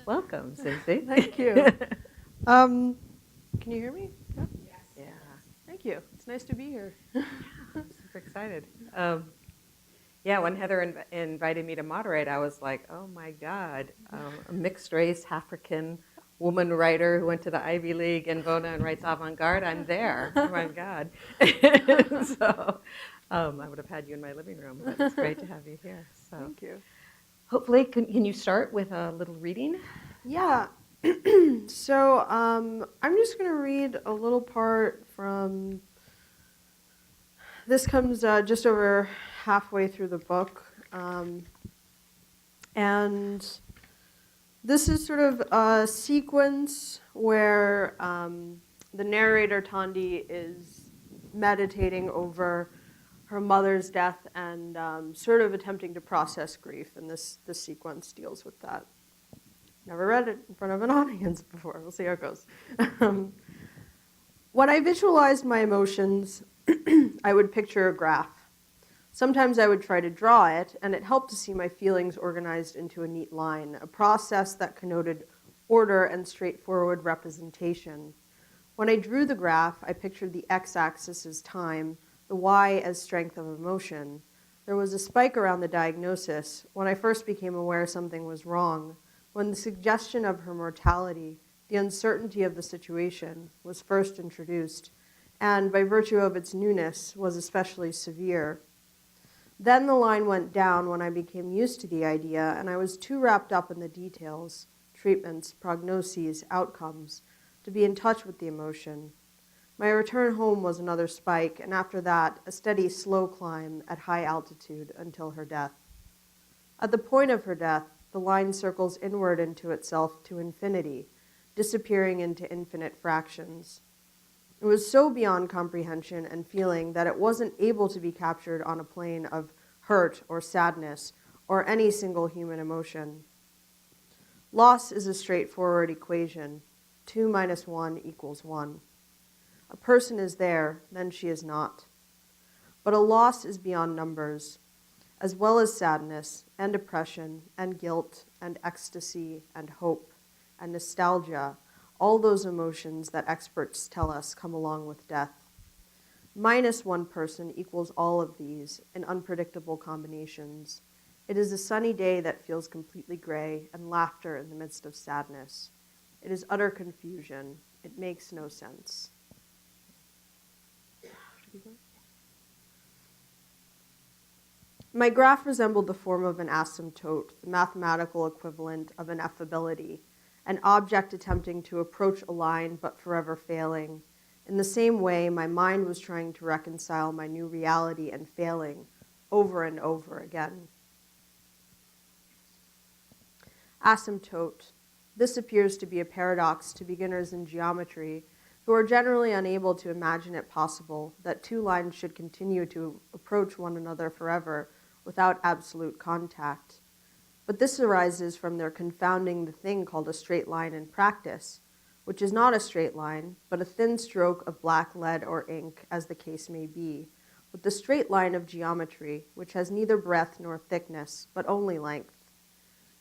Welcome, Zinzi. Thank you. Can you hear me? Yeah. Yeah, Thank you. It's nice to be here. I'm super excited. Yeah, when Heather invited me to moderate, I was like, oh my God, a mixed race African woman writer who went to the Ivy League in Bona and writes avant-garde, I'm there. Oh my God. So I would have had you in my living room, but it's great to have you here. So Thank you. hopefully, can you start with a little reading? Yeah. So I'm just going to read a little part from. This comes just over halfway through the book, and this is sort of a sequence where the narrator Tandi is meditating over her mother's death and sort of attempting to process grief, and this sequence deals with that. Never read it in front of an audience before. We'll see how it goes. When I visualized my emotions, I would picture a graph. Sometimes I would try to draw it, and it helped to see my feelings organized into a neat line, a process that connoted order and straightforward representation. When I drew the graph, I pictured the x-axis as time, the y as strength of emotion. There was a spike around the diagnosis when I first became aware something was wrong, when the suggestion of her mortality, the uncertainty of the situation, was first introduced, and by virtue of its newness, was especially severe. Then the line went down when I became used to the idea, and I was too wrapped up in the details, treatments, prognoses, outcomes, to be in touch with the emotion. My return home was another spike, and after that, a steady, slow climb at high altitude until her death. At the point of her death, the line circles inward into itself to infinity, disappearing into infinite fractions. It was so beyond comprehension and feeling that it wasn't able to be captured on a plane of hurt or sadness or any single human emotion. Loss is a straightforward equation. 2 minus 1 equals 1. A person is there, then she is not. But a loss is beyond numbers, as well as sadness and depression and guilt and ecstasy and hope and nostalgia, all those emotions that experts tell us come along with death. Minus one person equals all of these in unpredictable combinations. It is a sunny day that feels completely gray and laughter in the midst of sadness. It is utter confusion. It makes no sense. My graph resembled the form of an asymptote, the mathematical equivalent of an affability, an object attempting to approach a line but forever failing. In the same way, my mind was trying to reconcile my new reality and failing over and over again. Asymptote. This appears to be a paradox to beginners in geometry who are generally unable to imagine it possible that two lines should continue to approach one another forever without absolute contact. But this arises from their confounding the thing called a straight line in practice, which is not a straight line, but a thin stroke of black lead or ink, as the case may be, with the straight line of geometry, which has neither breadth nor thickness, but only length.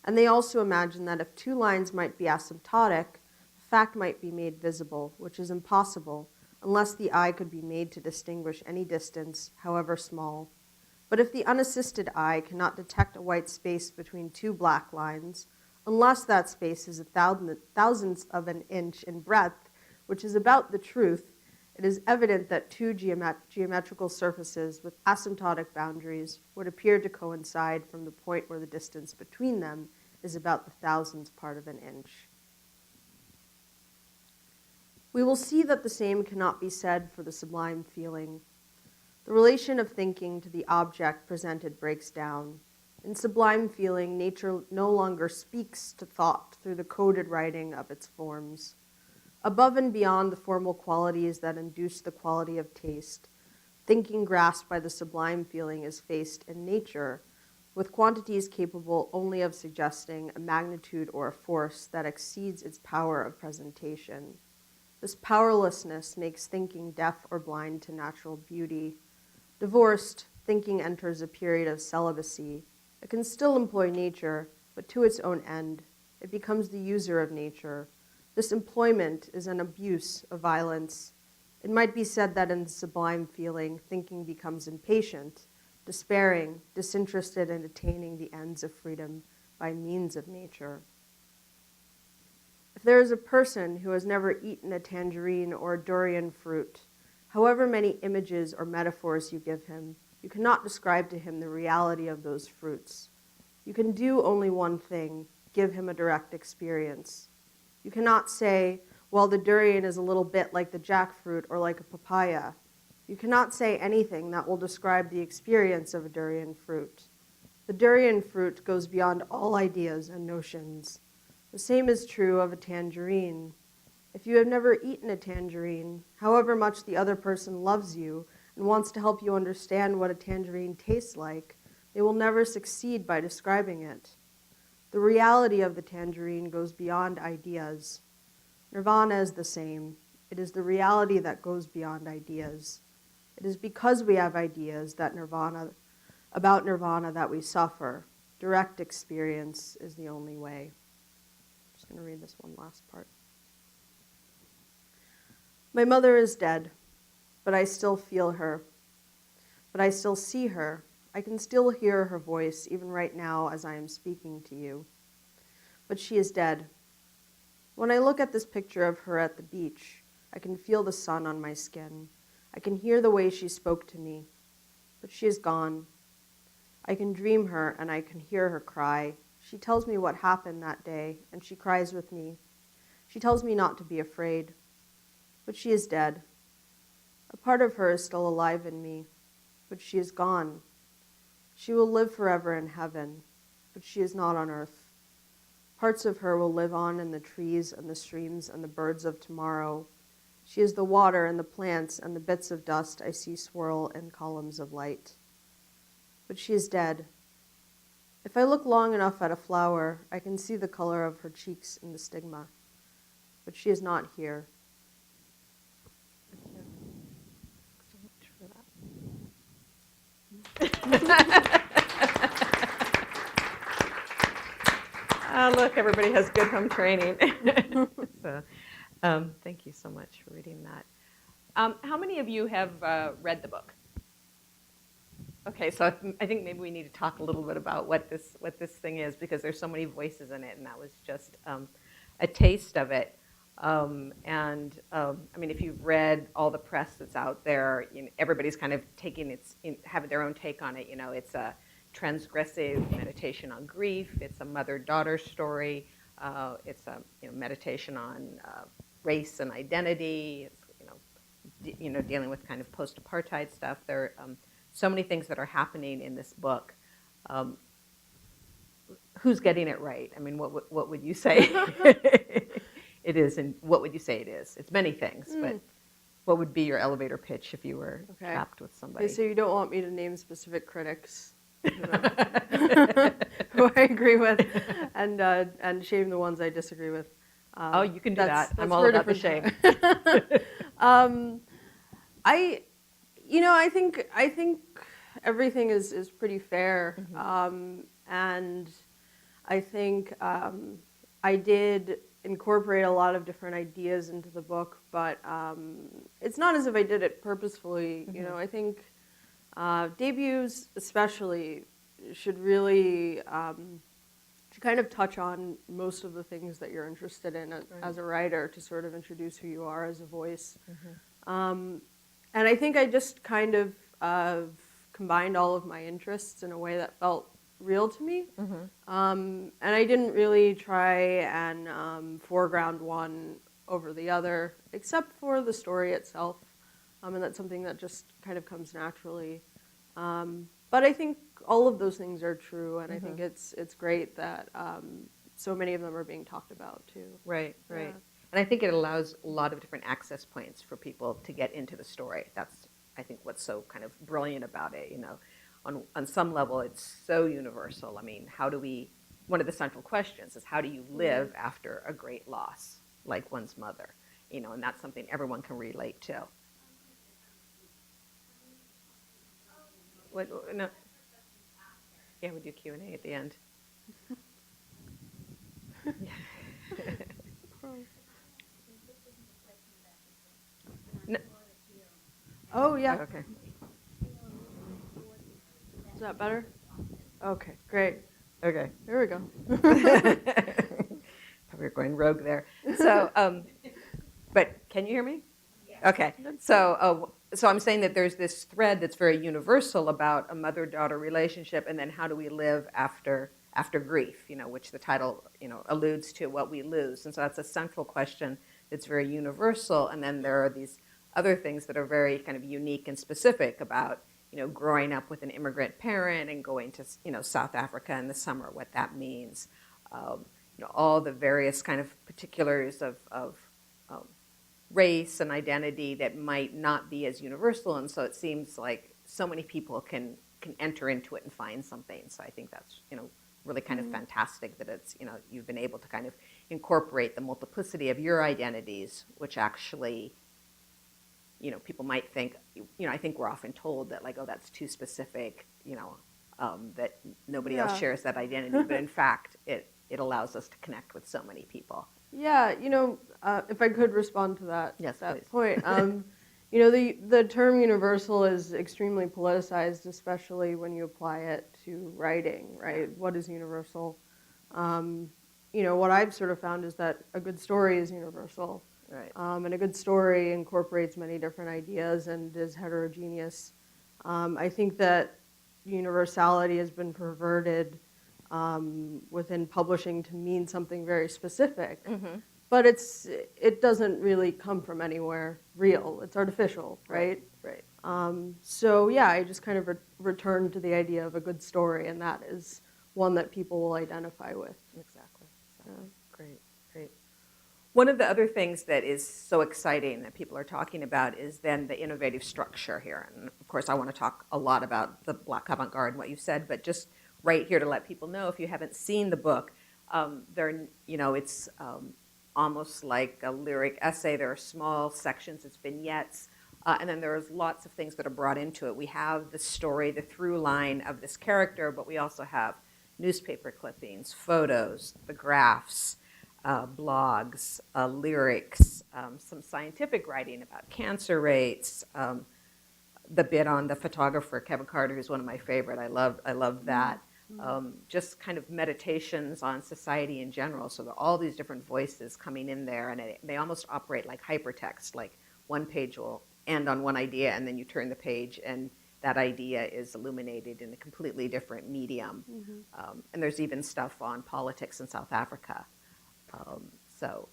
And they also imagine that if two lines might be asymptotic, the fact might be made visible, which is impossible, unless the eye could be made to distinguish any distance, however small. But if the unassisted eye cannot detect a white space between two black lines, unless that space is a thousandth of an inch in breadth, which is about the truth, it is evident that two geometrical surfaces with asymptotic boundaries would appear to coincide from the point where the distance between them is about the thousandth part of an inch. We will see that the same cannot be said for the sublime feeling. The relation of thinking to the object presented breaks down. In sublime feeling, nature no longer speaks to thought through the coded writing of its forms. Above and beyond the formal qualities that induce the quality of taste, thinking grasped by the sublime feeling is faced in nature with quantities capable only of suggesting a magnitude or a force that exceeds its power of presentation. This powerlessness makes thinking deaf or blind to natural beauty. Divorced, thinking enters a period of celibacy. It can still employ nature, but to its own end, it becomes the user of nature. This employment is an abuse of violence. It might be said that in the sublime feeling, thinking becomes impatient, despairing, disinterested in attaining the ends of freedom by means of nature. If there is a person who has never eaten a tangerine or a durian fruit, however many images or metaphors you give him, you cannot describe to him the reality of those fruits. You can do only one thing, give him a direct experience. You cannot say, well, the durian is a little bit like the jackfruit or like a papaya. You cannot say anything that will describe the experience of a durian fruit. The durian fruit goes beyond all ideas and notions. The same is true of a tangerine. If you have never eaten a tangerine, however much the other person loves you and wants to help you understand what a tangerine tastes like, they will never succeed by describing it. The reality of the tangerine goes beyond ideas. Nirvana is the same. It is the reality that goes beyond ideas. It is because we have ideas that about nirvana that we suffer. Direct experience is the only way. I'm just going to read this one last part. My mother is dead, but I still feel her. But I still see her. I can still hear her voice, even right now as I am speaking to you. But she is dead. When I look at this picture of her at the beach, I can feel the sun on my skin. I can hear the way she spoke to me. But she is gone. I can dream her and I can hear her cry. She tells me what happened that day, and she cries with me. She tells me not to be afraid. But she is dead. A part of her is still alive in me, but she is gone. She will live forever in heaven, but she is not on earth. Parts of her will live on in the trees and the streams and the birds of tomorrow. She is the water and the plants and the bits of dust I see swirl in columns of light. But she is dead. If I look long enough at a flower, I can see the color of her cheeks in the stigma. But she is not here. Thank you so much for that. Look, everybody has good home training. So, thank you so much for reading that. How many of you have read the book? Okay, so I think maybe we need to talk a little bit about what this thing is, because there's so many voices in it, and that was just a taste of it. I mean, if you've read all the press that's out there, everybody's kind of having their own take on it. It's a transgressive meditation on grief. It's a mother-daughter story. It's a meditation on race and identity. It's dealing with kind of post-apartheid stuff. There are so many things that are happening in this book. Who's getting it right? I mean, what would you say it is, and what would you say it is? It's many things, but what would be your elevator pitch if you were trapped with somebody? Okay, so you don't want me to name specific critics who I agree with, and shame the ones I disagree with. Oh, you can do that. That's I'm all about the shame. I think everything is pretty fair, and I think I did incorporate a lot of different ideas into the book, but it's not as if I did it purposefully. I think debuts especially should really kind of touch on most of the things that you're interested in as a writer, to sort of introduce who you are as a voice. And I think I just kind of combined all of my interests in a way that felt real to me. And I didn't really try and foreground one over the other, except for the story itself. And that's something that just kind of comes naturally. But I think all of those things are true, and I think it's great that so many of them are being talked about too. Right. Yeah. And I think it allows a lot of different access points for people to get into the story. That's, I think, what's so kind of brilliant about it. On some level, it's so universal. I mean, one of the central questions is, how do you live after a great loss, like one's mother? And that's something everyone can relate to. No. Yeah, we do Q&A at the end. No. Oh, yeah. Okay. Is that better? Okay, great. Okay. There we go. Thought we were going rogue there. So, but can you hear me? Okay. So I'm saying that there's this thread that's very universal about a mother-daughter relationship, and then how do we live after grief? Which the title alludes to, what we lose, and so that's a central question that's very universal. And then there are these other things that are very kind of unique and specific about growing up with an immigrant parent and going to South Africa in the summer, what that means. All the various kind of particulars of race and identity that might not be as universal, and so it seems like so many people can enter into it and find something. So I think that's really kind of fantastic that it's you've been able to kind of incorporate the multiplicity of your identities, which actually people might think I think we're often told that, like, oh, that's too specific, that nobody else shares that identity, but in fact it allows us to connect with so many people. Yeah, if I could respond to that, Yes, that please. point. The term universal is extremely politicized, especially when you apply it to writing, right? What is universal? What I've sort of found is that a good story is universal. Right. And a good story incorporates many different ideas and is heterogeneous. I think that universality has been perverted within publishing to mean something very specific, but it doesn't really come from anywhere real. It's artificial, right? Right. So yeah, I just kind of returned to the idea of a good story, and that is one that people will identify with. Exactly. Great. One of the other things that is so exciting that people are talking about is then the innovative structure here. And of course, I want to talk a lot about the Black avant-garde and what you said, but just right here to let people know, if you haven't seen the book, it's almost like a lyric essay. There are small sections, it's vignettes, and then there's lots of things that are brought into it. We have the story, the through line of this character, but we also have newspaper clippings, photos, the graphs, blogs, lyrics, some scientific writing about cancer rates, the bit on the photographer, Kevin Carter, who's one of my favorite. I love that. Just kind of meditations on society in general. So there are all these different voices coming in there, and they almost operate like hypertext. Like one page will end on one idea, and then you turn the page, and that idea is illuminated in a completely different medium. And there's even stuff on politics in South Africa. So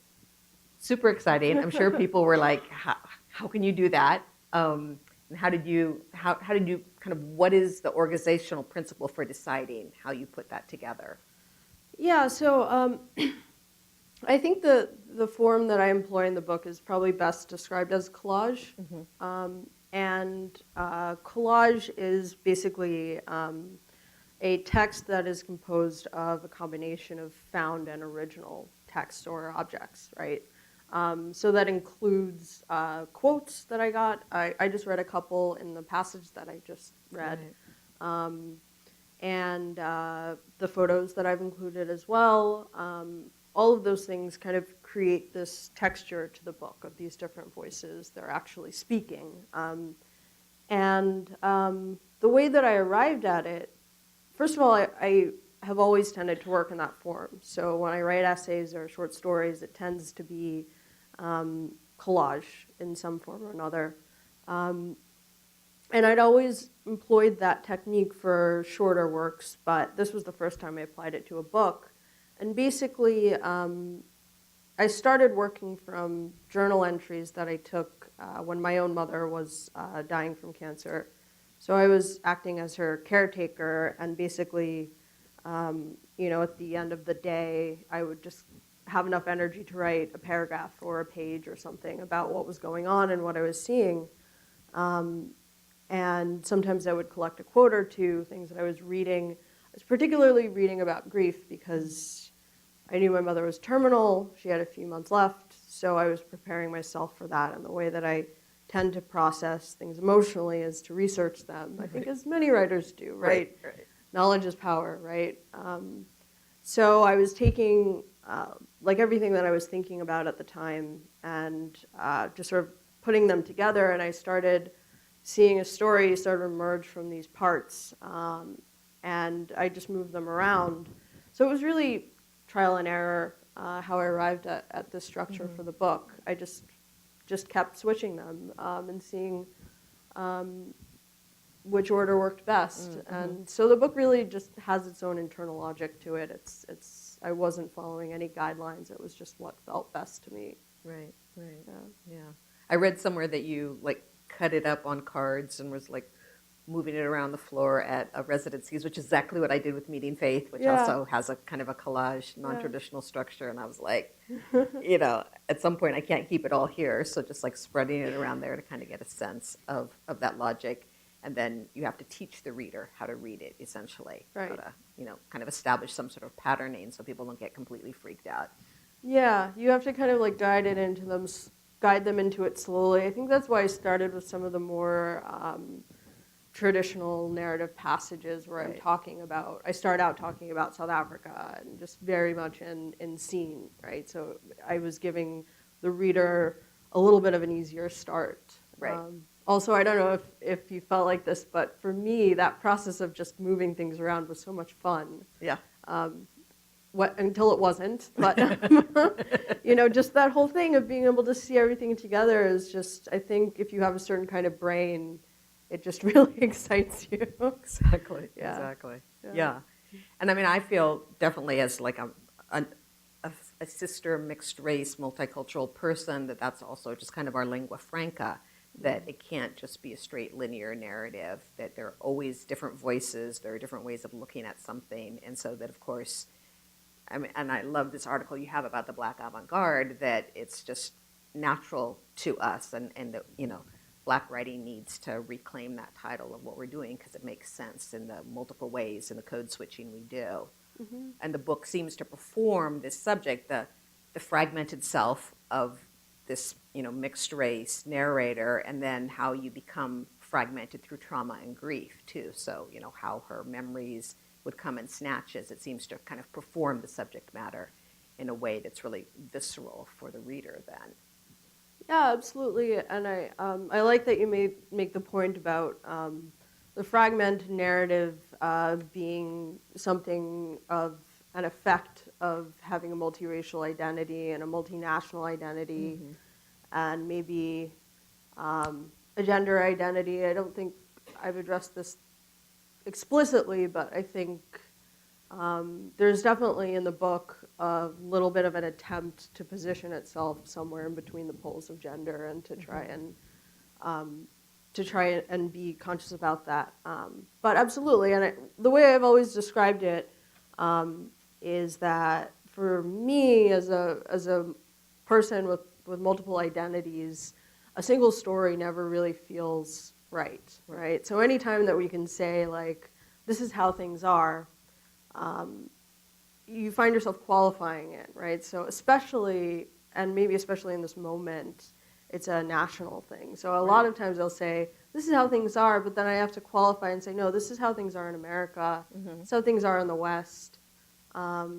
super exciting. I'm sure people were like, how can you do that? And how did you kind of, what is the organizational principle for deciding how you put that together? Yeah, so I think the form that I employ in the book is probably best described as collage. And collage is basically a text that is composed of a combination of found and original text or objects, right? So that includes quotes that I got. I just read a couple in the passage that I just read. Right. And the photos that I've included as well. All of those things kind of create this texture to the book of these different voices. They're actually speaking. And the way that I arrived at it, first of all, I have always tended to work in that form. So when I write essays or short stories, it tends to be collage in some form or another. And I'd always employed that technique for shorter works, but this was the first time I applied it to a book. And basically, I started working from journal entries that I took when my own mother was dying from cancer. So I was acting as her caretaker, and basically, at the end of the day, I would just have enough energy to write a paragraph or a page or something about what was going on and what I was seeing. And sometimes I would collect a quote or two, things that I was reading. I was particularly reading about grief because I knew my mother was terminal. She had a few months left, so I was preparing myself for that. And the way that I tend to process things emotionally is to research them, I think, as many writers do, right? Knowledge is power, right? So I was taking like everything that I was thinking about at the time and just sort of putting them together, and I started seeing a story sort of emerge from these parts, and I just moved them around. So it was really trial and error how I arrived at this structure for the book. I just kept switching them and seeing which order worked best. And so the book really just has its own internal logic to it. I wasn't following any guidelines. It was just what felt best to me. Right. Yeah. I read somewhere that you like cut it up on cards and was like moving it around the floor at residencies, which is exactly what I did with Meeting Faith, which also has a kind of a collage, non-traditional structure. And I was like, at some point I can't keep it all here. So just like spreading it around there to kind of get a sense of that logic. And then you have to teach the reader how to read it, essentially. Right. How to, kind of establish some sort of patterning so people don't get completely freaked out. Yeah, you have to kind of like guide them into it slowly. I think that's why I started with some of the more traditional narrative passages where I start out talking about South Africa and just very much in scene, right? So I was giving the reader a little bit of an easier start. Right. Also, I don't know if you felt like this, but for me, that process of just moving things around was so much fun. Yeah. Until it wasn't, but just that whole thing of being able to see everything together is just, I think if you have a certain kind of brain, it just really excites you. Exactly. Yeah. Exactly. Yeah. And I mean, I feel definitely as like a sister, mixed race, multicultural person, that's also just kind of our lingua franca. That it can't just be a straight linear narrative, that there are always different voices, there are different ways of looking at something, and so that, of course, I mean, and I love this article you have about the Black avant-garde, that it's just natural to us, and Black writing needs to reclaim that title of what we're doing because it makes sense in the multiple ways in the code switching we do. And the book seems to perform this subject, the fragmented self of this mixed race narrator, and then how you become fragmented through trauma and grief too. So how her memories would come in snatches. It seems to kind of perform the subject matter in a way that's really visceral for the reader then. Yeah, absolutely. And I like that you make the point about the fragmented narrative being something of an effect of having a multiracial identity and a multinational identity, and maybe a gender identity. I don't think I've addressed this explicitly, but I think there's definitely in the book a little bit of an attempt to position itself somewhere in between the poles of gender and to try and be conscious about that. But absolutely, and the way I've always described it is that for me as a person with multiple identities, a single story never really feels right? So anytime that we can say, like, this is how things are, you find yourself qualifying it, right? So especially in this moment, it's a national thing. So a lot of times they'll say, this is how things are, but then I have to qualify and say, no, this is how things are in America. This is how things are in the West.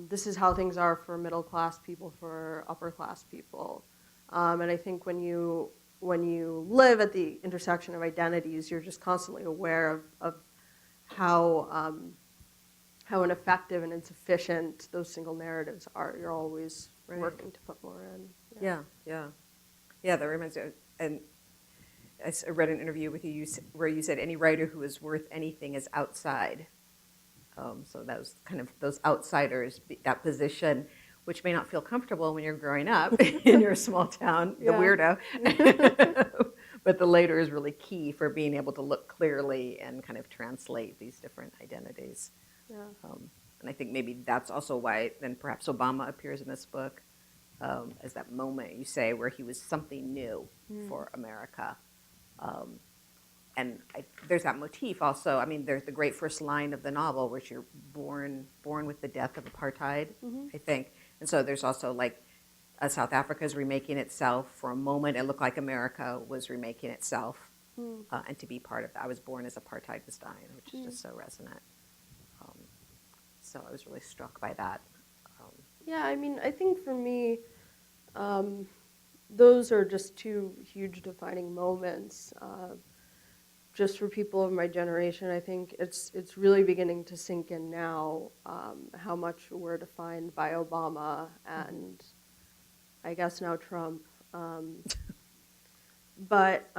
This is how things are for middle class people, for upper class people. And I think when you live at the intersection of identities, you're just constantly aware of how ineffective and insufficient those single narratives are. You're always working to put more in. Yeah, that reminds me. And I read an interview with you where you said any writer who is worth anything is outside. So that was kind of those outsiders, that position, which may not feel comfortable when you're growing up in your small town, the weirdo. But the later is really key for being able to look clearly and kind of translate these different identities. Yeah. And I think maybe that's also why then perhaps Obama appears in this book as that moment, you say, where he was something new for America. And there's that motif also. I mean, there's the great first line of the novel, which you're born with the death of apartheid, I think. And so there's also like South Africa is remaking itself. For a moment, it looked like America was remaking itself. And to be part of that, I was born as apartheid was dying, which is just so resonant. So I was really struck by that Yeah, I mean, I think for me, those are just two huge defining moments. Just for people of my generation, I think it's really beginning to sink in now how much we're defined by Obama and I guess now Trump. But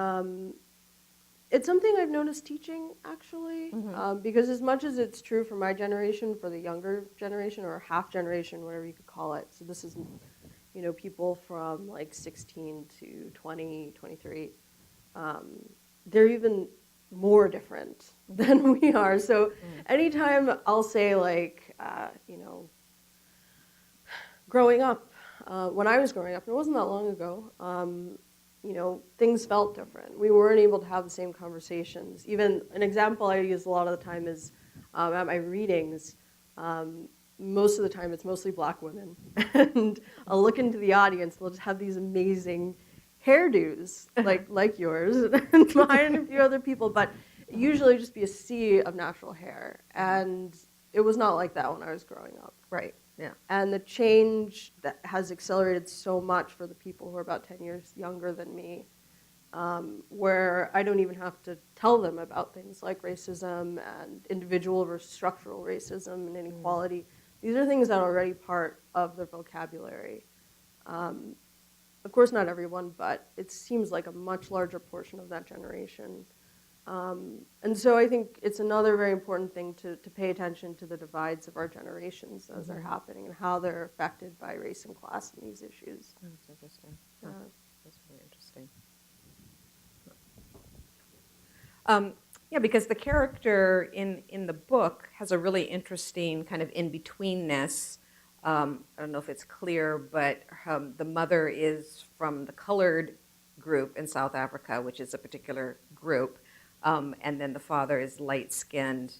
it's something I've noticed teaching, actually, because as much as it's true for my generation, for the younger generation or half generation, whatever you could call it. So this is, people from like 16 to 20, 23. They're even more different than we are. So anytime I'll say like, growing up, when I was growing up, and it wasn't that long ago, things felt different. We weren't able to have the same conversations. Even an example I use a lot of the time is at my readings, most of the time it's mostly black women. And I'll look into the audience, they'll just have these amazing hairdos, like yours, and mine and a few other people, but usually just be a sea of natural hair. And it was not like that when I was growing up. Right. Yeah. And the change that has accelerated so much for the people who are about 10 years younger than me, where I don't even have to tell them about things like racism and individual versus structural racism and inequality. These are things that are already part of their vocabulary. Of course, not everyone, but it seems like a much larger portion of that generation. And so I think it's another very important thing to pay attention to the divides of our generations as they're happening and how they're affected by race and class and these issues. That's interesting. That's really interesting. Yeah, because the character in the book has a really interesting kind of in-betweenness. I don't know if it's clear, but the mother is from the colored group in South Africa, which is a particular group. And then the father is light-skinned,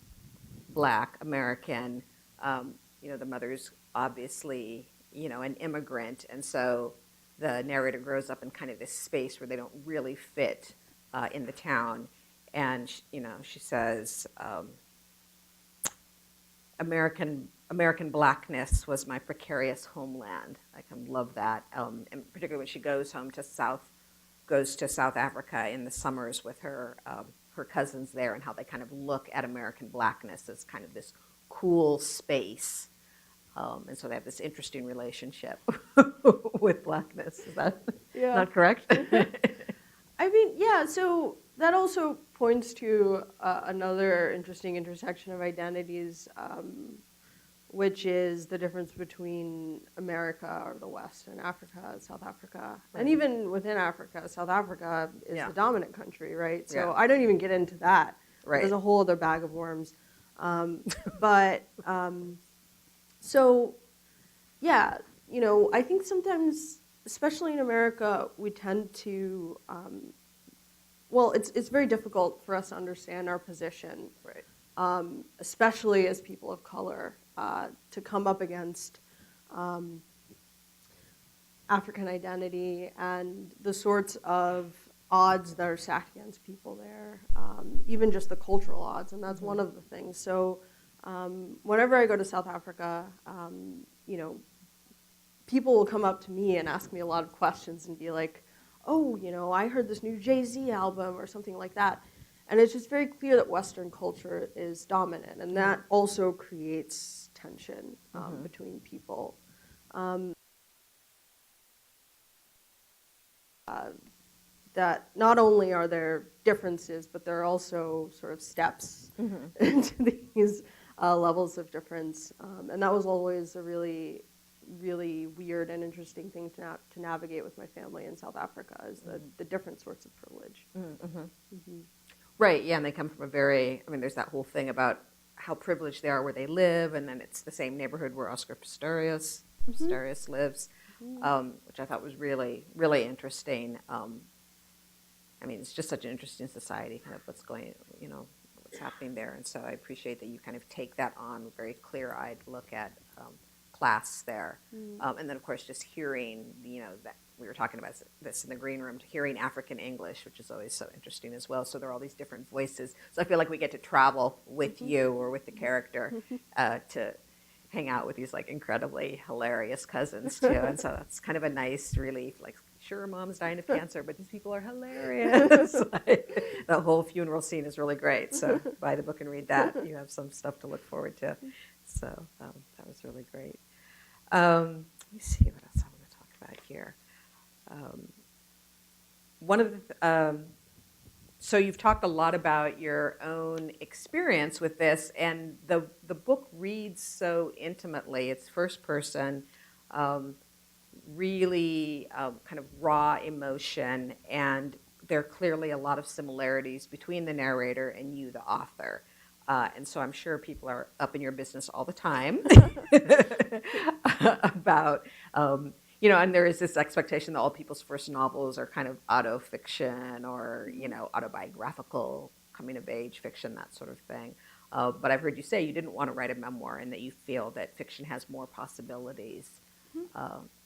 black, American. The mother's obviously, an immigrant. And so the narrator grows up in kind of this space where they don't really fit in the town. And, she says, American blackness was my precarious homeland. I can love that. And particularly when she goes to South Africa in the summers with her cousins there, and how they kind of look at American blackness as kind of this cool space. And so they have this interesting relationship with blackness. Is that not correct? I mean, yeah, so that also points to another interesting intersection of identities, which is the difference between America or the West and Africa, South Africa. Right. And even within Africa, South Africa is the dominant country, right? So I don't even get into that. Right. There's a whole other bag of worms. So, yeah, I think sometimes, especially in America, we tend to, it's very difficult for us to understand our position, right? Especially as people of color. To come up against African identity and the sorts of odds that are stacked against people there, even just the cultural odds, and that's one of the things. So whenever I go to South Africa, people will come up to me and ask me a lot of questions and be like, oh, I heard this new Jay-Z album or something like that. And it's just very clear that Western culture is dominant, and that also creates tension between people. That not only are there differences, but there are also sort of steps into these levels of difference. And that was always a really, really weird and interesting thing to navigate with my family in South Africa, is the different sorts of privilege. Right, yeah, and they come from there's that whole thing about how privileged they are where they live, and then it's the same neighborhood where Oscar Pistorius lives, which I thought was really, really interesting. It's just such an interesting society, kind of what's happening there, and so I appreciate that you kind of take that on, a very clear-eyed look at class there. And then, of course, just hearing, that we were talking about this in the green room, hearing African English, which is always so interesting as well. So there are all these different voices. So I feel like we get to travel with you or with the character to hang out with these like incredibly hilarious cousins too, and so that's kind of a nice relief. Like, sure, mom's dying of cancer, but these people are hilarious. Like, the whole funeral scene is really great. So buy the book and read that. You have some stuff to look forward to. So that was really great. Let me see what else I want to talk about here. One of the so you've talked a lot about your own experience with this, and the book reads so intimately. It's first person, really kind of raw emotion, and there are clearly a lot of similarities between the narrator and you, the author. And so I'm sure people are up in your business all the time about, and there is this expectation that all people's first novels are kind of autofiction or, autobiographical, coming-of-age fiction, that sort of thing. But I've heard you say you didn't want to write a memoir and that you feel that fiction has more possibilities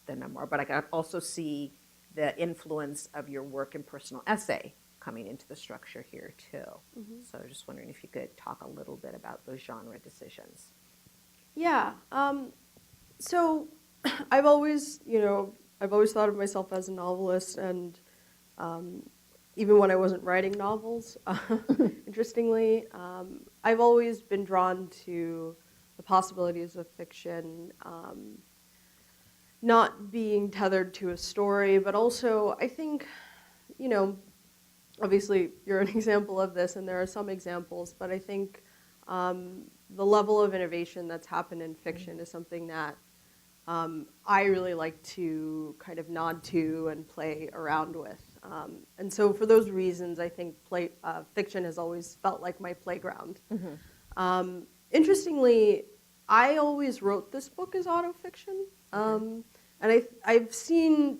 than memoir. But I can also see the influence of your work in personal essay coming into the structure here too. Mm-hmm. So I was just wondering if you could talk a little bit about those genre decisions. Yeah. So I've always thought of myself as a novelist, and even when I wasn't writing novels, interestingly, I've always been drawn to the possibilities of fiction, not being tethered to a story, but also I think, obviously, you're an example of this, and there are some examples, but I think the level of innovation that's happened in fiction is something that I really like to kind of nod to and play around with. And so for those reasons, I think fiction has always felt like my playground. Mm-hmm. Interestingly, I always wrote this book as autofiction. And I've seen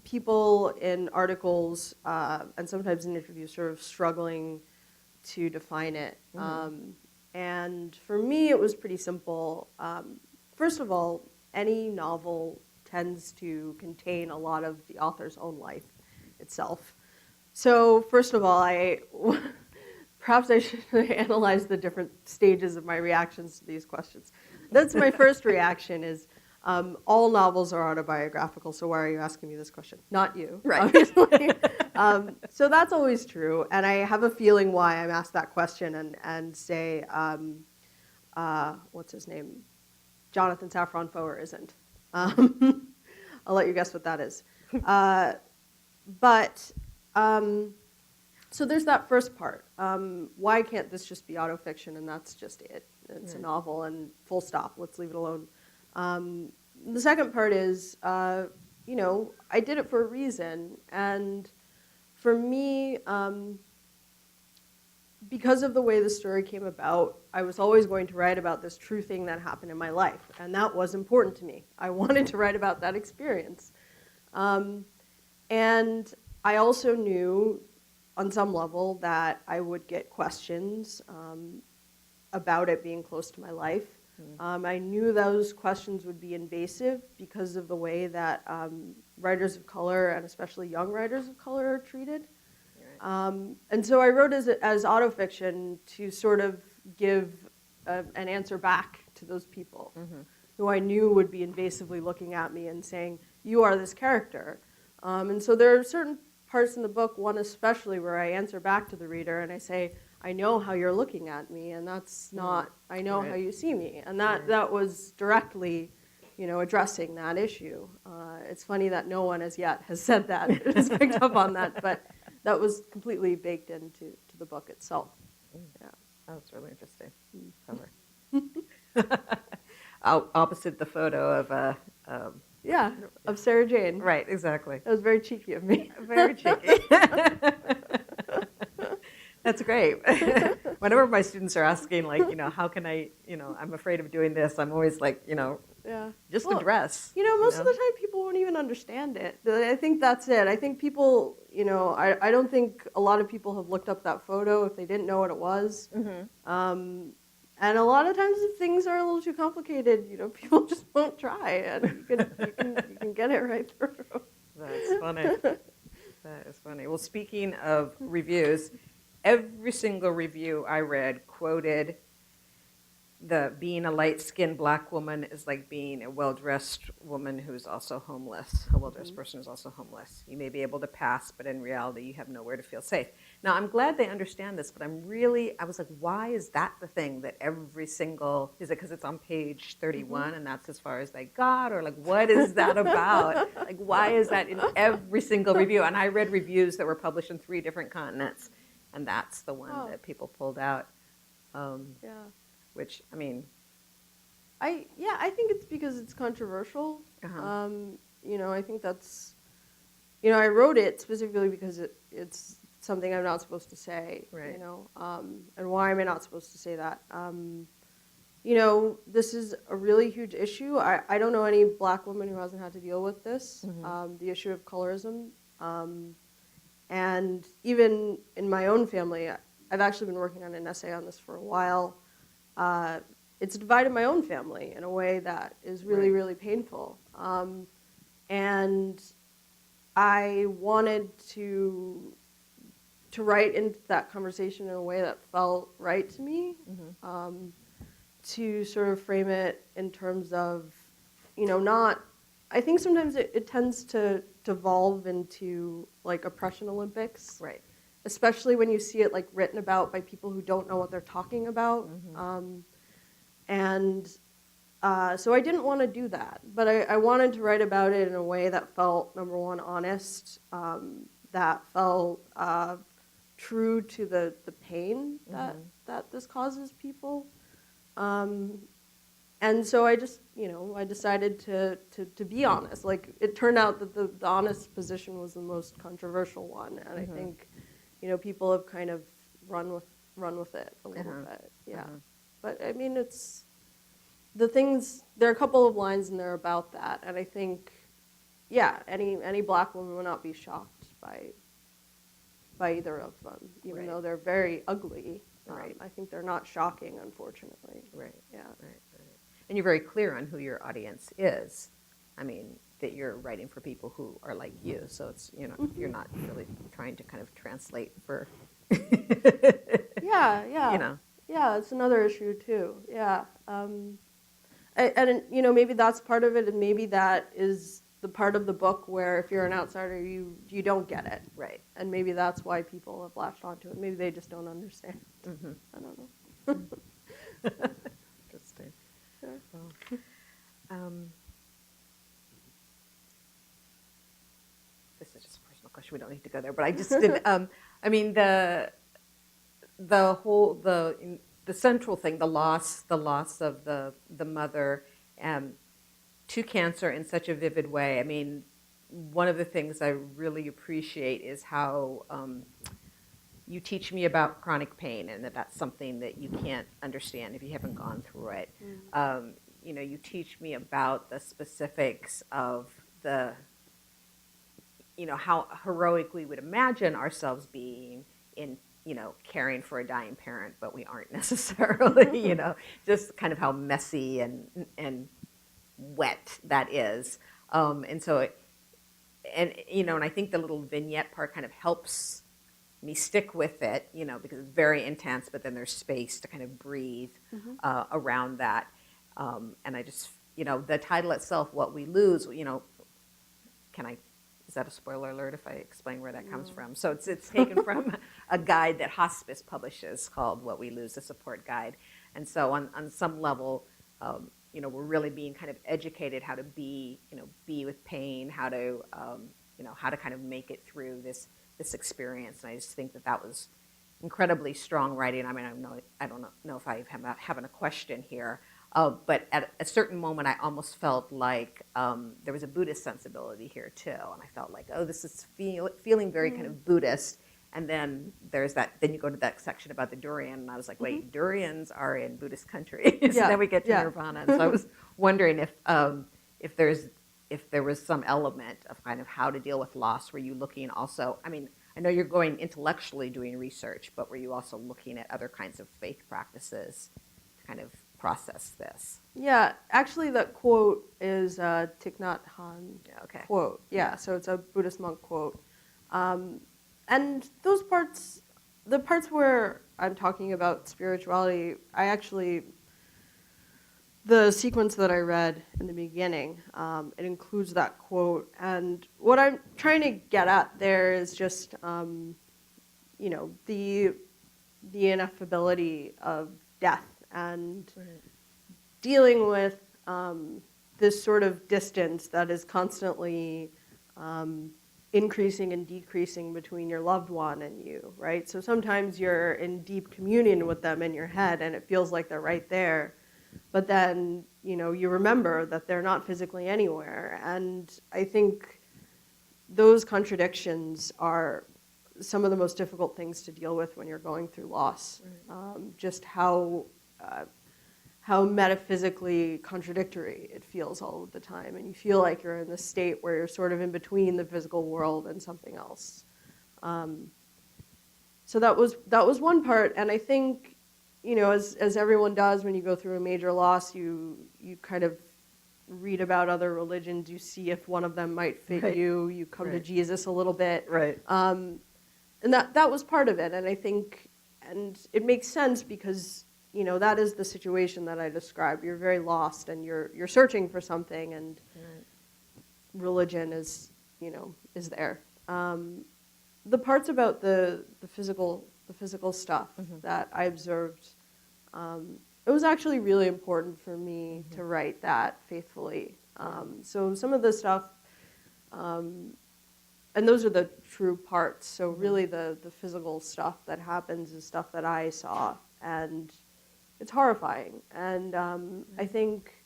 people in articles and sometimes in interviews sort of struggling to define it. Mm-hmm. And for me, it was pretty simple. First of all, any novel tends to contain a lot of the author's own life itself. So first of all, perhaps I should analyze the different stages of my reactions to these questions. That's my first reaction is, all novels are autobiographical, so why are you asking me this question? Not you, right? Obviously. So that's always true, and I have a feeling why I'm asked that question and say, what's his name? Jonathan Safran Foer isn't. I'll let you guess what that is. So there's that first part. Why can't this just be autofiction and that's just it? It's a novel and full stop. Let's leave it alone. The second part is, I did it for a reason. And for me, because of the way the story came about, I was always going to write about this true thing that happened in my life. And that was important to me. I wanted to write about that experience. And I also knew on some level that I would get questions about it being close to my life. I knew those questions would be invasive because of the way that writers of color, and especially young writers of color, are treated. And so I wrote as autofiction to sort of give an answer back to those people who I knew would be invasively looking at me and saying, you are this character. And so there are certain parts in the book, one especially, where I answer back to the reader and I say, I know how you're looking at me, and that's not, I know how you see me. And that was directly, addressing that issue. It's funny that no one as yet has said that, has picked up on that, but that was completely baked into the book itself. Yeah. Oh, that's really interesting. Cover. Opposite the photo of of Sarah Jane. Right, exactly. That was very cheeky of me. Very cheeky. That's great. Whenever my students are asking, how can I, I'm afraid of doing this, I'm always like, just address. Most of the time people won't even understand it. I think that's it. I think people, I don't think a lot of people have looked up that photo if they didn't know what it was. Mm-hmm. And a lot of times if things are a little too complicated, people just won't try, and you can get it right through. That's funny. That is funny. Well, speaking of reviews, every single review I read quoted being a light-skinned black woman is like being a well-dressed woman who's also homeless. A well-dressed person who's also homeless. You may be able to pass, but in reality, you have nowhere to feel safe. Now, I'm glad they understand this, but I was like, why is that the thing that every single, is it because it's on page 31 and that's as far as they got? Or like, what is that about? Like, why is that in every single review? And I read reviews that were published in 3 different continents, and that's the one that people pulled out. Yeah. Which, I mean, I think it's because it's controversial. You know, I think that's, you know, I wrote it specifically because it's something I'm not supposed to say. Right. You know, and why am I not supposed to say that? You know, this is a really huge issue. I don't know any black woman who hasn't had to deal with this. The issue of colorism, and even in my own family, I've actually been working on an essay on this for a while. It's divided my own family in a way that is really, really painful. And I wanted to write into that conversation in a way that felt right to me, to sort of frame it in terms of, you know, not, I think sometimes it tends to devolve into like oppression Olympics. right. Especially when you see it like written about by people who don't know what they're talking about. So I didn't want to do that, but I wanted to write about it in a way that felt, number one, honest, that felt true to the pain that this causes people. And so I just, you know, I decided to be honest. Like, it turned out that the honest position was the most controversial one, and I think, you know, people have kind of run with it a little bit, yeah. But I mean, it's the things. There are a couple of lines in there about that, and I think, yeah, any black woman will not be shocked by either of them, even though they're very ugly. I think they're not shocking, unfortunately. Right. Yeah. Right. And you're very clear on who your audience is. I mean, that you're writing for people who are like you, so it's, you know, you're not really trying to kind of translate for. Yeah. You know. Yeah, it's another issue too. Yeah, and you know, maybe that's part of it, and maybe that is the part of the book where if you're an outsider, you don't get it. Right. And maybe that's why people have latched onto it. Maybe they just don't understand. I don't know. Interesting. Sure. Well, this is just a personal question. We don't need to go there, but I just did. I mean, the central thing, the loss of the mother to cancer in such a vivid way. I mean, one of the things I really appreciate is how you teach me about chronic pain, and that's something that you can't understand if you haven't gone through it. You know, you teach me about the specifics of the, you know, how heroic we would imagine ourselves being in, you know, caring for a dying parent, but we aren't necessarily, you know, just kind of how messy and wet that is. And so, you know, and I think the little vignette part kind of helps me stick with it, you know, because it's very intense, but then there's space to kind of breathe around that. And I just, you know, the title itself, What We Lose, you know, is that a spoiler alert if I explain where that comes from? So it's taken from a guide that hospice publishes called What We Lose, the support guide. And so on some level, you know, we're really being kind of educated how to be with pain, how to, you know, how to kind of make it through this experience. And I just think that was incredibly strong writing. I mean, I don't know if I am having a question here, but at a certain moment, I almost felt like there was a Buddhist sensibility here too, and I felt like, oh, this is feeling very kind of Buddhist. And then there's that. Then you go to that section about the durian, and I was like, wait, durians are in Buddhist countries. So then we get to nirvana. And so I was wondering if there was some element of kind of how to deal with loss. Were you looking also? I mean, I know you're going intellectually doing research, but were you also looking at other kinds of faith practices to kind of process this? Yeah, actually, that quote is a Thich Nhat Hanh quote. Yeah, so it's a Buddhist monk quote. And those parts, the parts where I'm talking about spirituality, I actually the sequence that I read in the beginning, it includes that quote. And what I'm trying to get at there is just, you know, the ineffability of death and dealing with this sort of distance that is constantly increasing and decreasing between your loved one and you, right? So sometimes you're in deep communion with them in your head and it feels like they're right there. But then, you know, you remember that they're not physically anywhere. And I think those contradictions are some of the most difficult things to deal with when you're going through loss. Just how metaphysically contradictory it feels all of the time, and you feel like you're in this state where you're sort of in between the physical world and something else. So that was one part, and I think, you know, as everyone does when you go through a major loss, you kind of read about other religions, you see if one of them might fit you, you come to Jesus a little bit. And that was part of it, and I think, and it makes sense because, you know, that is the situation that I described. You're very lost, and you're searching for something, and religion is, you know, is there. The parts about the physical stuff that I observed, it was actually really important for me to write that faithfully. So some of the stuff, and those are the true parts. So really the physical stuff that happens is stuff that I saw, and it's horrifying. And I think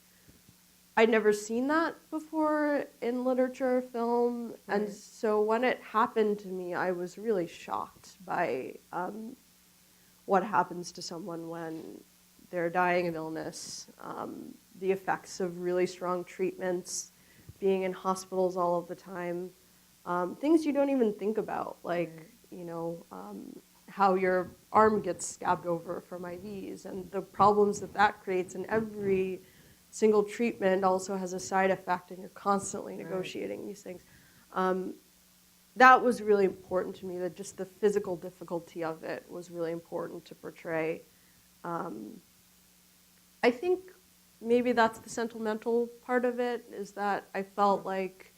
I'd never seen that before in literature or film. And so when it happened to me, I was really shocked by what happens to someone when they're dying of illness, the effects of really strong treatments, being in hospitals all of the time. Things you don't even think about, like, you know, how your arm gets scabbed over from IVs and the problems that creates, and every single treatment also has a side effect, and you're constantly negotiating these things. That was really important to me, that just the physical difficulty of it was really important to portray. I think maybe that's the sentimental part of it, is that I felt like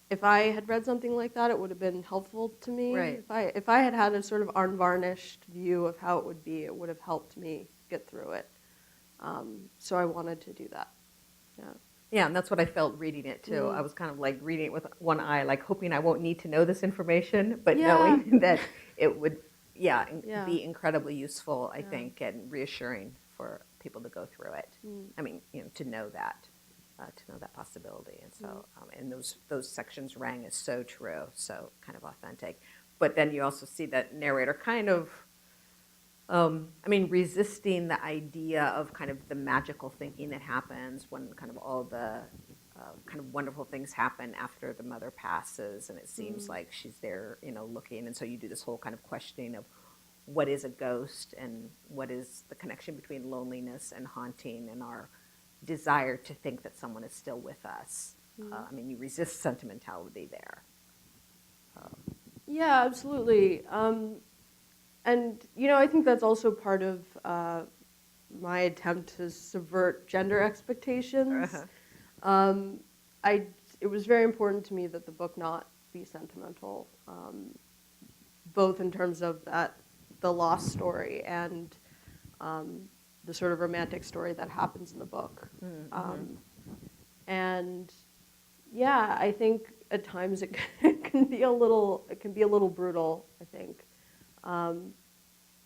if I had read something like that, it would have been helpful to me. If I had had a sort of unvarnished view of how it would be, it would have helped me get through it. So I wanted to do that. Yeah, and that's what I felt reading it too. I was kind of like reading it with one eye, like hoping I won't need to know this information, but knowing that it would, be incredibly useful, I think, and reassuring for people to go through it. I mean, you know, to know that possibility, and so and those sections rang as so true, so kind of authentic. But then you also see that narrator kind of, resisting the idea of kind of the magical thinking that happens when kind of all the kind of wonderful things happen after the mother passes, and it seems like she's there, you know, looking, and so you do this whole kind of questioning of what is a ghost and what is the connection between loneliness and haunting and our desire to think that someone is still with us. You resist sentimentality there. Yeah, absolutely. And, you know, I think that's also part of my attempt to subvert gender expectations. It was very important to me that the book not be sentimental, both in terms of the lost story and the sort of romantic story that happens in the book. And yeah, I think at times it can be a little brutal, I think.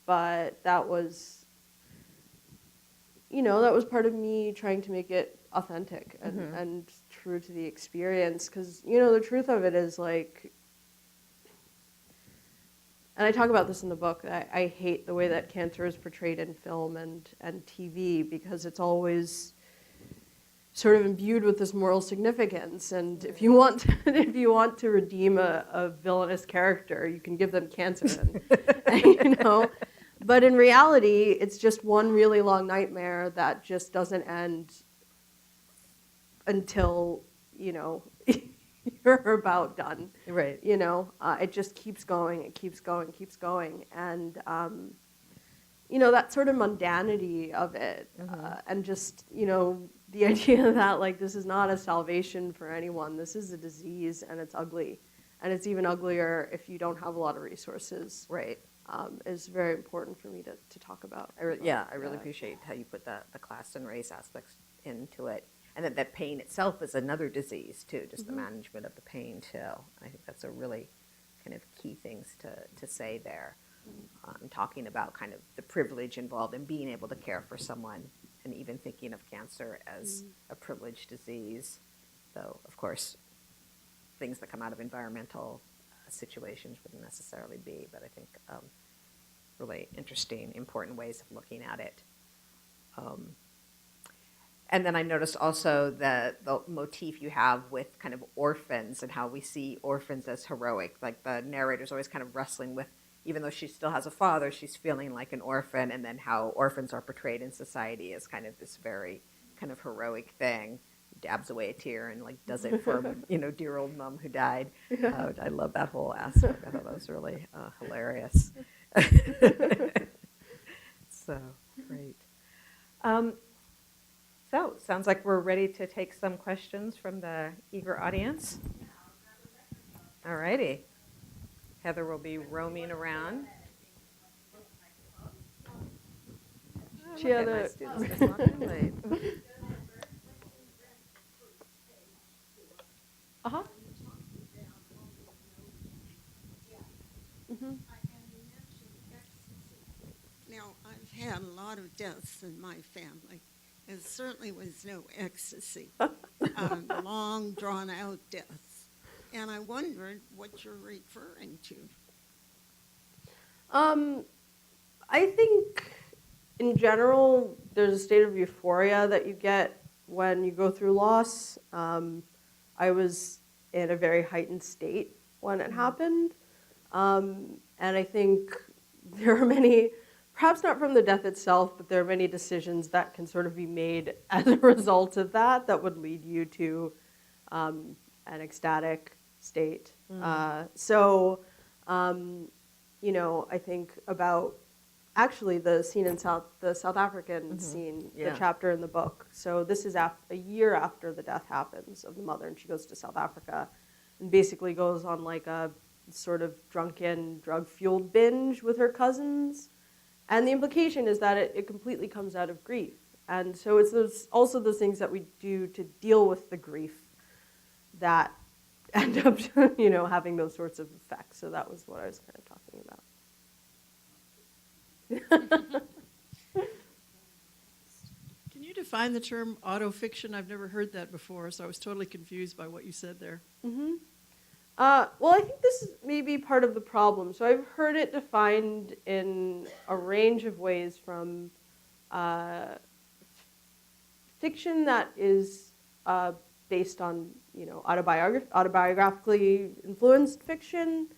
But that was, you know, that was part of me trying to make it authentic and true to the experience. Because, you know, the truth of it is, like, and I talk about this in the book, I hate the way that cancer is portrayed in film and TV, because it's always sort of imbued with this moral significance. And if you want to redeem a villainous character, you can give them cancer, and you know. But in reality, it's just one really long nightmare that just doesn't end until, you know, you're about done. You know, it just keeps going. It keeps going. And, that sort of mundanity of it, and just, the idea that, like, this is not a salvation for anyone. This is a disease, and it's ugly. And it's even uglier if you don't have a lot of resources. Right. Is very important for me to talk about. I really appreciate how you put the class and race aspects into it. And that pain itself is another disease, too, just the management of the pain, too. I think that's a really kind of key things to say there. Talking about kind of the privilege involved in being able to care for someone, and even thinking of cancer as a privileged disease, though, of course, things that come out of environmental situations wouldn't necessarily be, but I think really interesting, important ways of looking at it. And then I noticed also the motif you have with kind of orphans and how we see orphans as heroic. Like the narrator's always kind of wrestling with, even though she still has a father, she's feeling like an orphan, and then how orphans are portrayed in society as kind of this very kind of heroic thing. Dabs away a tear and like does it for dear old mom who died. I love that whole aspect. I thought that was really hilarious. So great. So sounds like we're ready to take some questions from the eager audience. All righty. Heather will be roaming around. She had my a students just walking late. Now, I've had a lot of deaths in my family. It certainly was no ecstasy, long, drawn-out deaths. And I wondered what you're referring to. I think, in general, there's a state of euphoria that you get when you go through loss. I was in a very heightened state when it happened. And I think there are many, perhaps not from the death itself, but there are many decisions that can sort of be made as a result of that would lead you to an ecstatic state. I think about actually the scene in the South African scene, the chapter in the book. So this is a year after the death happens of the mother, and she goes to South Africa and basically goes on like a sort of drunken, drug-fueled binge with her cousins. And the implication is that it completely comes out of grief. And so it's also those things that we do to deal with the grief that end up, having those sorts of effects. So that was what I was kind of talking about. Can you define the term autofiction? I've never heard that before, so I was totally confused by what you said there. Well, I think this is maybe part of the problem. So I've heard it defined in a range of ways, from fiction that is based on, autobiographically influenced fiction.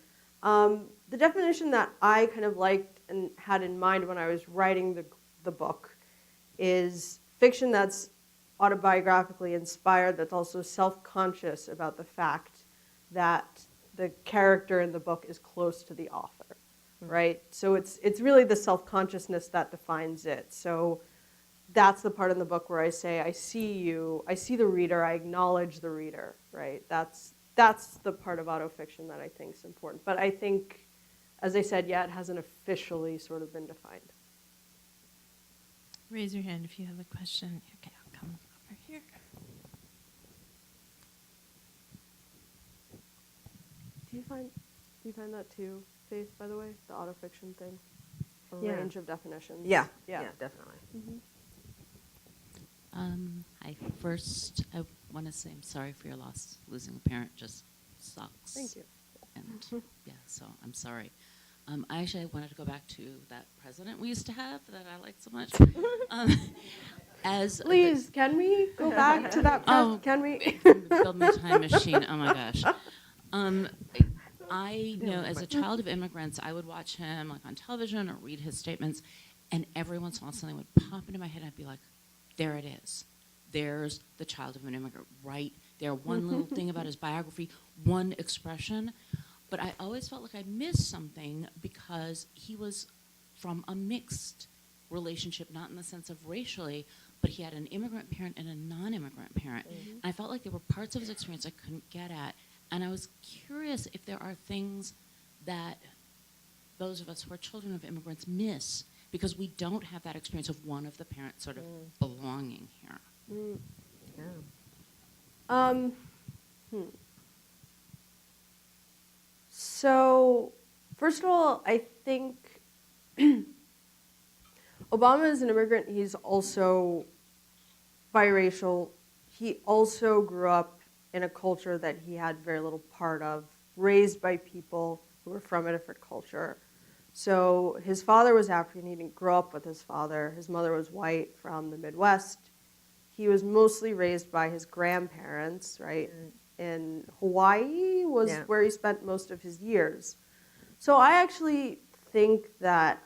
The definition that I kind of liked and had in mind when I was writing the book is fiction that's autobiographically inspired, that's also self-conscious about the fact that the character in the book is close to the author, right? So it's really the self-consciousness that defines it. So that's the part in the book where I say, I see you, I see the reader, I acknowledge the reader, right? That's the part of autofiction that I think is important. But I think, as I said, it hasn't officially sort of been defined. Raise your hand if you have a question. Okay, I'll come over here. Do you find that too, Faith, by the way, the autofiction thing? A Yeah. range of definitions. Yeah, definitely. I want to say I'm sorry for your loss. Losing a parent just sucks. Thank you. And so I'm sorry. I actually wanted to go back to that president we used to have that I liked so much. Please, can we go back to that? Can we? Build me a time machine. Oh my gosh. I know as a child of immigrants, I would watch him like on television or read his statements, and every once in a while something would pop into my head, and I'd be like, there it is. There's the child of an immigrant right there. One little thing about his biography, one expression. But I always felt like I missed something because he was from a mixed relationship, not in the sense of racially, but he had an immigrant parent and a non-immigrant parent. And I felt like there were parts of his experience I couldn't get at. And I was curious if there are things that those of us who are children of immigrants miss because we don't have that experience of one of the parents sort of belonging here. Yeah. So, first of all, I think Obama is an immigrant. He's also biracial. He also grew up in a culture that he had very little part of, raised by people who were from a different culture. So his father was African. He didn't grow up with his father. His mother was white from the Midwest. He was mostly raised by his grandparents, right? In Hawaii was where he spent most of his years. So I actually think that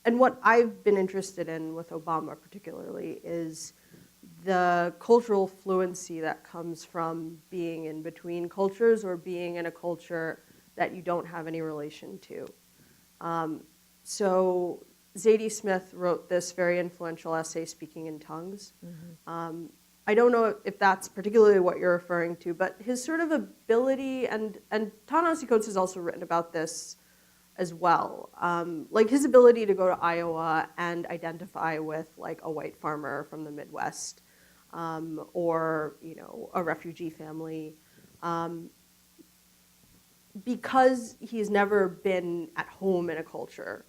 and what I've been interested in with Obama particularly is the cultural fluency that comes from being in between cultures or being in a culture that you don't have any relation to. So Zadie Smith wrote this very influential essay, Speaking in Tongues. I don't know if that's particularly what you're referring to, but his sort of ability, and Ta-Nehisi Coates has also written about this as well, like his ability to go to Iowa and identify with like a white farmer from the Midwest, or a refugee family, because he's never been at home in a culture.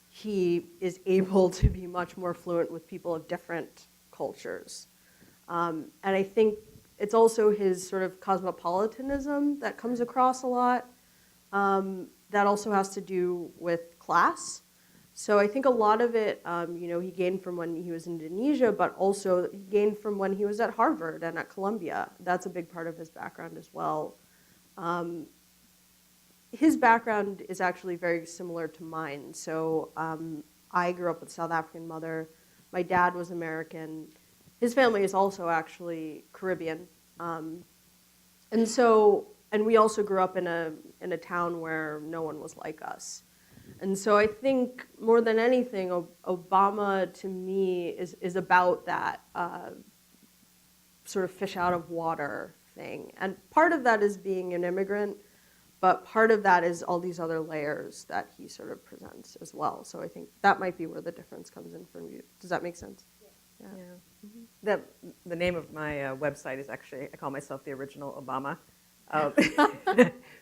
He is able to be much more fluent with people of different cultures. And I think it's also his sort of cosmopolitanism that comes across a lot. That also has to do with class. So I think a lot of it, he gained from when he was in Indonesia, but also he gained from when he was at Harvard and at Columbia. That's a big part of his background as well. His background is actually very similar to mine. So I grew up with a South African mother. My dad was American. His family is also actually Caribbean. And we also grew up in a town where no one was like us. And so I think more than anything, Obama to me is about that sort of fish out of water thing. And part of that is being an immigrant, but part of that is all these other layers that he sort of presents as well. So I think that might be where the difference comes in for you. Does that make sense? Yeah. The name of my website is actually, I call myself the original Obama.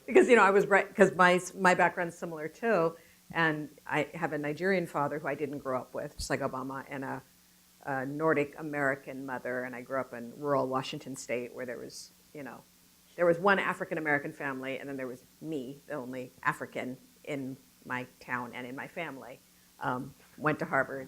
Because I was right, because my background's similar too, and I have a Nigerian father who I didn't grow up with, just like Obama, and a Nordic American mother, and I grew up in rural Washington State where there was one African American family, and then there was me, the only African in my town and in my family. Went to Harvard,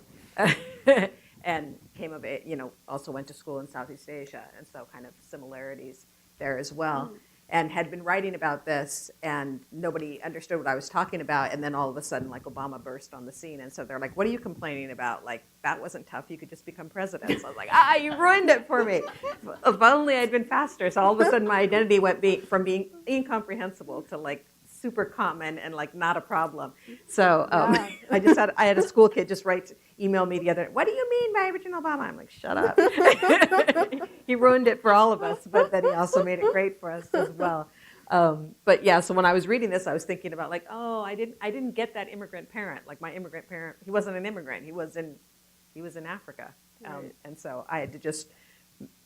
and came of it. Also went to school in Southeast Asia, and so kind of similarities there as well. And had been writing about this, and nobody understood what I was talking about. And then all of a sudden, like, Obama burst on the scene. And so they're like, what are you complaining about? Like, that wasn't tough. You could just become president. So I was like, you ruined it for me. If only I'd been faster. So all of a sudden, my identity went from being incomprehensible to, like, super common and, like, not a problem. So I had a school kid just email me the other day, what do you mean by original Obama? I'm like, shut up. He ruined it for all of us, but then he also made it great for us as well. But yeah, so when I was reading this, I was thinking about like, I didn't get that immigrant parent. Like my immigrant parent, he wasn't an immigrant. He was in Africa. Right. And so I had to just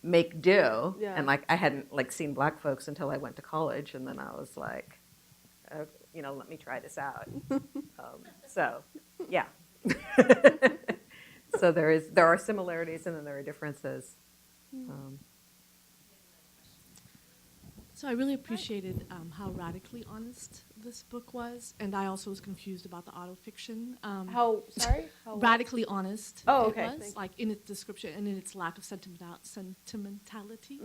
make do. Yeah. And like I hadn't like seen black folks until I went to college, and then I was like, let me try this out. So yeah. So there are similarities and then there are differences. So I really appreciated how radically honest this book was, and I also was confused about the autofiction. How Radically honest Oh, it okay, was, thank like in its description and in its lack of sentimentality.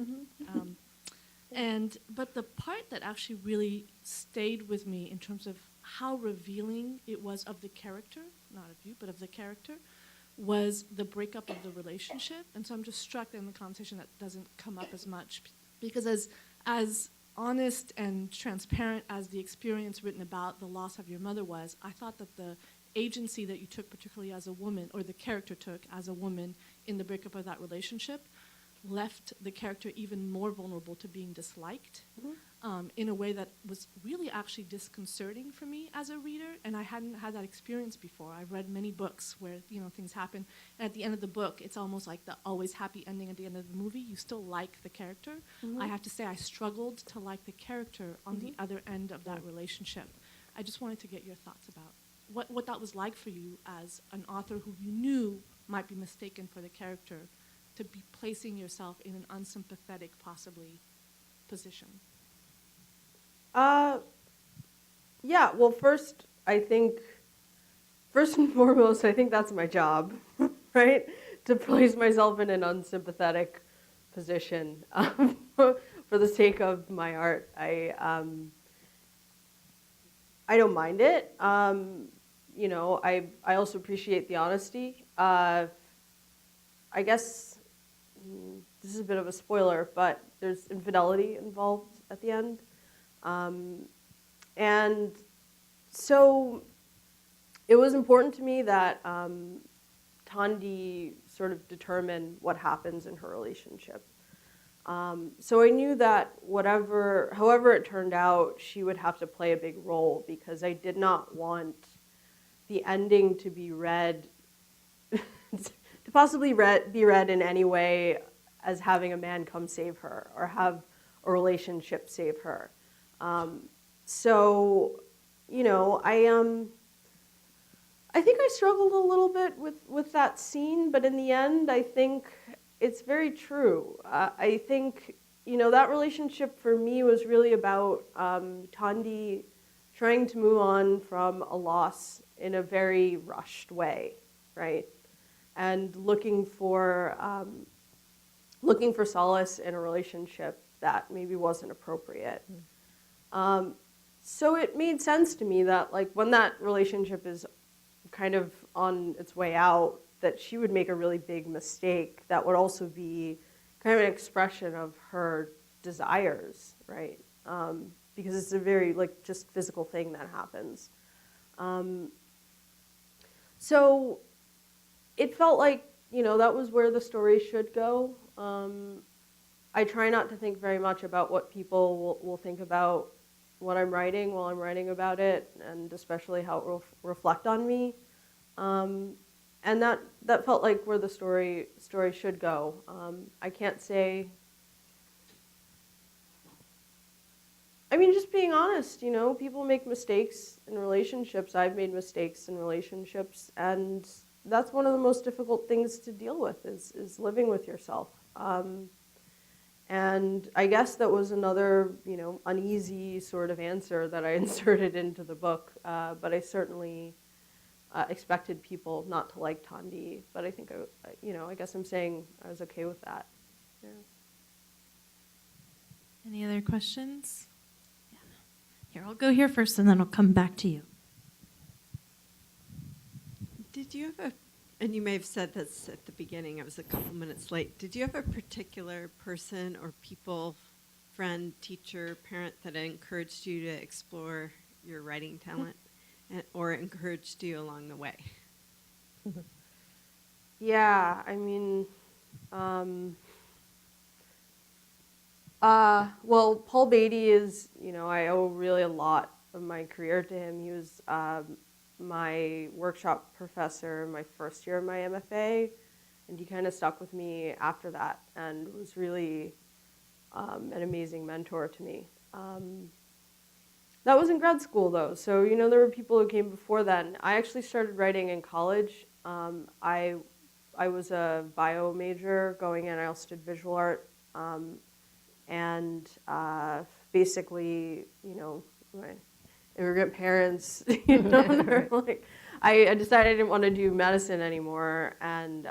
But the part that actually really stayed with me in terms of how revealing it was of the character, not of you, but of the character, was the breakup of the relationship. And so I'm just struck that in the conversation that doesn't come up as much, because as honest and transparent as the experience written about the loss of your mother was, I thought that the agency that you took, particularly as a woman, or the character took as a woman in the breakup of that relationship, left the character even more vulnerable to being disliked in a way that was really actually disconcerting for me as a reader, and I hadn't had that experience before. I've read many books where things happen, and at the end of the book, it's almost like the always happy ending at the end of the movie. You still like the character. I have to say I struggled to like the character on the other end of that relationship. I just wanted to get your thoughts about what that was like for you as an author who you knew might be mistaken for the character, to be placing yourself in an unsympathetic, possibly, position. Yeah, well, first and foremost, I think that's my job, right? To place myself in an unsympathetic position for the sake of my art. I don't mind it. I also appreciate the honesty. I guess this is a bit of a spoiler, but there's infidelity involved at the end. And so it was important to me that Tandi sort of determine what happens in her relationship. So I knew that however it turned out, she would have to play a big role, because I did not want the ending to be read, to possibly be read in any way as having a man come save her or have a relationship save her. I think I struggled a little bit with that scene, but in the end, I think it's very true. I think, that relationship for me was really about Tandi trying to move on from a loss in a very rushed way, right? And looking for solace in a relationship that maybe wasn't appropriate. So it made sense to me that, like, when that relationship is kind of on its way out, that she would make a really big mistake that would also be kind of an expression of her desires, right? Because it's a very, just physical thing that happens. So it felt like, that was where the story should go. I try not to think very much about what people will think about what I'm writing while I'm writing about it, and especially how it will reflect on me. And that felt like where the story should go. I can't say. Just being honest, people make mistakes in relationships. I've made mistakes in relationships, and that's one of the most difficult things to deal with is living with yourself. And I guess that was another, uneasy sort of answer that I inserted into the book. But I certainly expected people not to like Tandi. But I think, I guess I'm saying I was okay with that. Yeah. Any other questions? Yeah. Here, I'll go here first, and then I'll come back to you. Did you have and you may have said this at the beginning, I was a couple minutes late. Did you have a particular person or people, friend, teacher, parent that encouraged you to explore your writing talent or encouraged you along the way? Yeah, well, Paul Beatty is, I owe really a lot of my career to him. He was my workshop professor my first year of my MFA, and he kind of stuck with me after that and was really an amazing mentor to me. That was in grad school, though, so there were people who came before then. I actually started writing in college. I was a bio major going in. I also did visual art, and basically, my immigrant parents, they're like, I decided I didn't want to do medicine anymore, and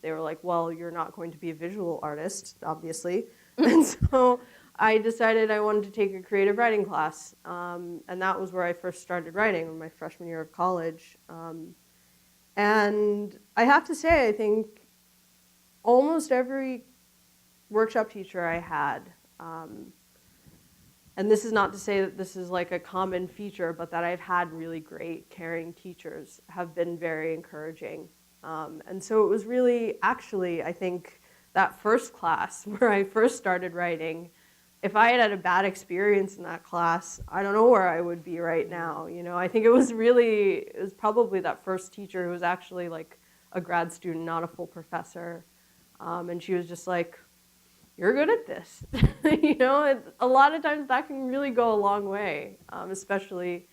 they were like, well, you're not going to be a visual artist, obviously. And so I decided I wanted to take a creative writing class, and that was where I first started writing, in my freshman year of college. And I have to say, I think almost every workshop teacher I had And this is not to say that this is like a common feature, but that I've had really great, caring teachers have been very encouraging. And so it was really, actually, I think that first class where I first started writing, if I had had a bad experience in that class, I don't know where I would be right now. You know, I think it was probably that first teacher who was actually like a grad student, not a full professor. And she was just like, you're good at this. You know, a lot of times that can really go a long way, especially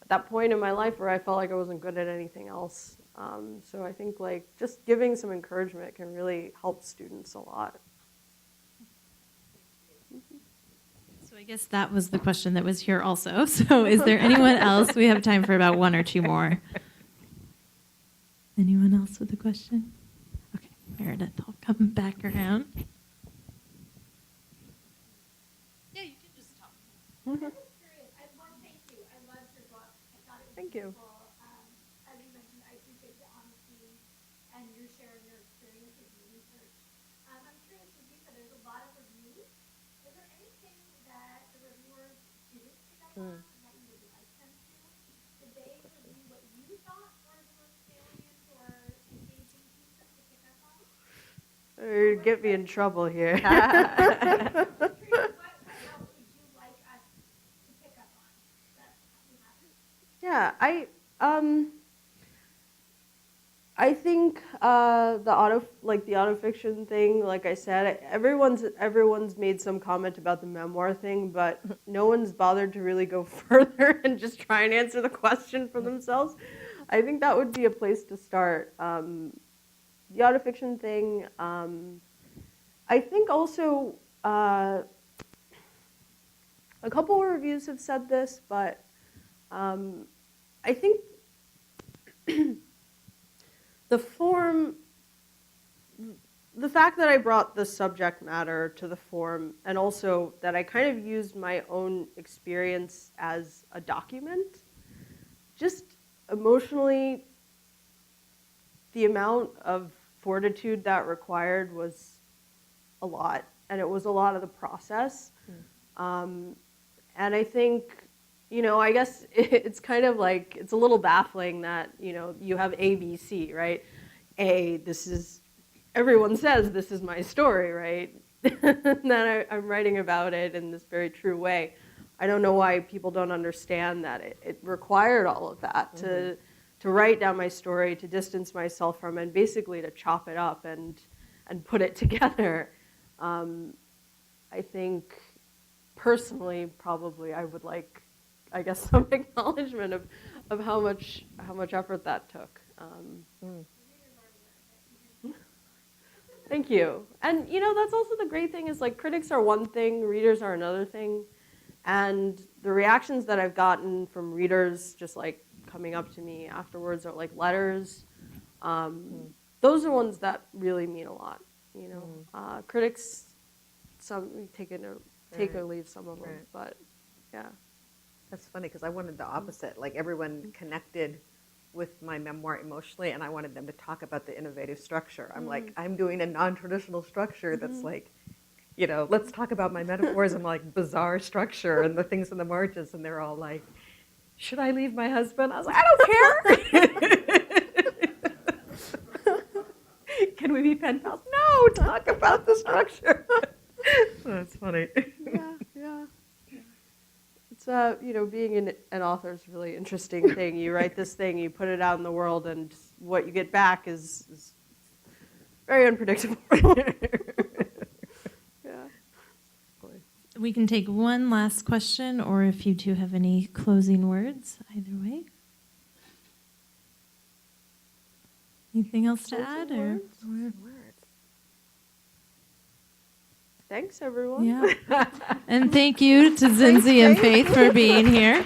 at that point in my life where I felt like I wasn't good at anything else. So I think like just giving some encouragement can really help students a lot. So I guess that was the question that was here also. So is there anyone else? We have time for about one or two more. Anyone else with a question? Okay, Meredith, I'll come back around. Yeah, you can just talk. Thank you. As you mentioned, I appreciate the honesty and your sharing your experience with your research. I'm curious, as you said, there's a lot of reviews. Is there anything that the reviewers didn't pick up on that you would like them to? Did they review what you thought were the most salient or engaging pieces to pick up on? You'd get me in trouble here. I'm curious, what else would you like us to pick up on that we haven't? Yeah, I think the autofiction thing, like I said, everyone's made some comment about the memoir thing, but no one's bothered to really go further and just try and answer the question for themselves. I think that would be a place to start. The autofiction thing, I think also a couple of reviews have said this, but I think the fact that I brought the subject matter to the form, and also that I kind of used my own experience as a document, just emotionally, the amount of fortitude that required was a lot, and it was a lot of the process. And I think, you know, I guess it's kind of like, it's a little baffling that, you know, you have A, B, C, right? A, everyone says this is my story, right? And then I'm writing about it in this very true way. I don't know why people don't understand that it required all of that to write down my story, to distance myself from it, and basically to chop it up and put it together. I think personally, probably I would like, I guess, some acknowledgement of how much effort that took. Thank you. And you know, that's also the great thing is like critics are one thing, readers are another thing. And the reactions that I've gotten from readers just like coming up to me afterwards, or like letters, those are ones that really mean a lot. You know, critics, some take or leave some of them, but yeah. That's funny because I wanted the opposite. Like everyone connected with my memoir emotionally, and I wanted them to talk about the innovative structure. I'm like, I'm doing a non-traditional structure that's like, you know, let's talk about my metaphors and like bizarre structure and the things in the margins. And they're all like, should I leave my husband? I was like, I don't care. Can we be pen pals? No, talk about the structure. That's funny. Yeah. It's you know, being an author is a really interesting thing. You write this thing, you put it out in the world, and what you get back is very unpredictable. Yeah. We can take one last question, or if you two have any closing words, either way. Anything else to add? Or? Thanks, everyone. Yeah. And thank you to Zinzi and Faith for being here.